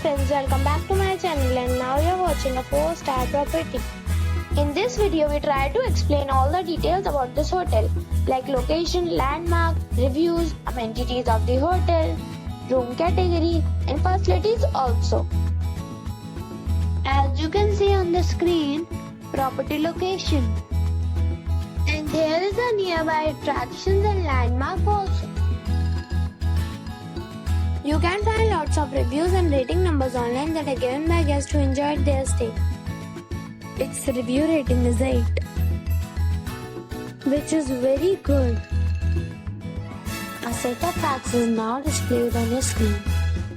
friends, welcome back to my channel, and now you are watching a 4-star property. In this video we try to explain all the details about this hotel, like location, landmark, reviews, amenities of the hotel, room category and facilities also. As you can see on the screen, property location. And here is the nearby attractions and landmark also. You can find lots of reviews and rating numbers online that are given by guests who enjoyed their stay. Its review rating is 8, which is very good. A set of facts is now displayed on your screen,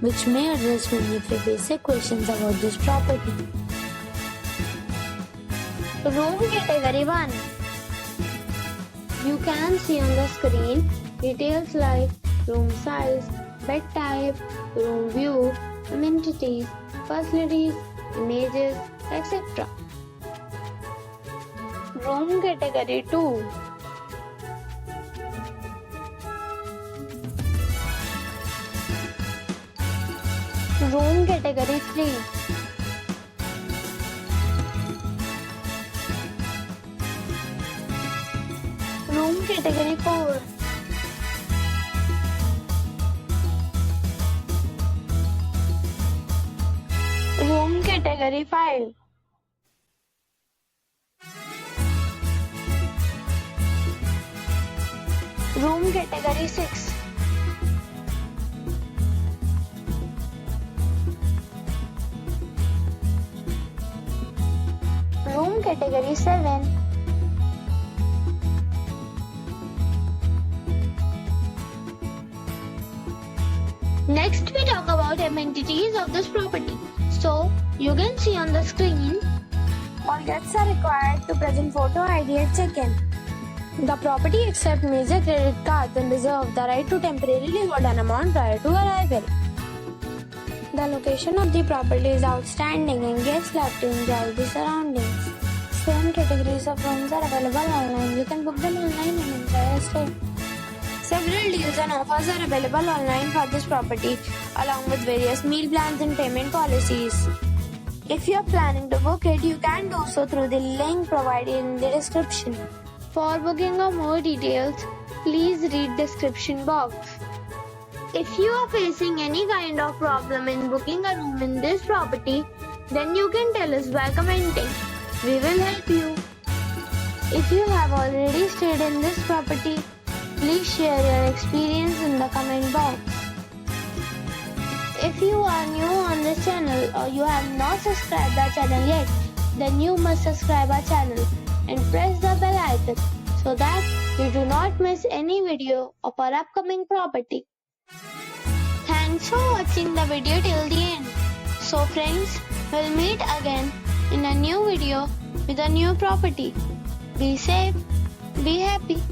which may address many of your basic questions about this property. Room category 1. You can see on the screen details like room size, bed type, room view, amenities, facilities, images, etc. Room category 2. Room category 3. Room category 4. Room category 5. Room category 6. Room category 7. Next we talk about amenities of this property. So you can see on the screen, all guests are required to present photo ID at check-in. The property accepts major credit cards and reserves the right to temporarily hold an amount prior to arrival. The location of the property is outstanding and guests love to enjoy the surroundings. 7 categories of rooms are available online. You can book them online and enjoy a stay. Several deals and offers are available online for this property, along with various meal plans and payment policies. If you are planning to book it, you can do so through the link provided in the description. For booking or more details, please read description box. If you are facing any kind of problem in booking a room in this property, then you can tell us by commenting. We will help you. If you have already stayed in this property, please share your experience in the comment box. If you are new on this channel or you have not subscribed our channel yet, then you must subscribe our channel and press the bell icon so that you do not miss any video of our upcoming property. Thanks for watching the video till the end. So friends, we'll meet again in a new video with a new property. Be safe, be happy.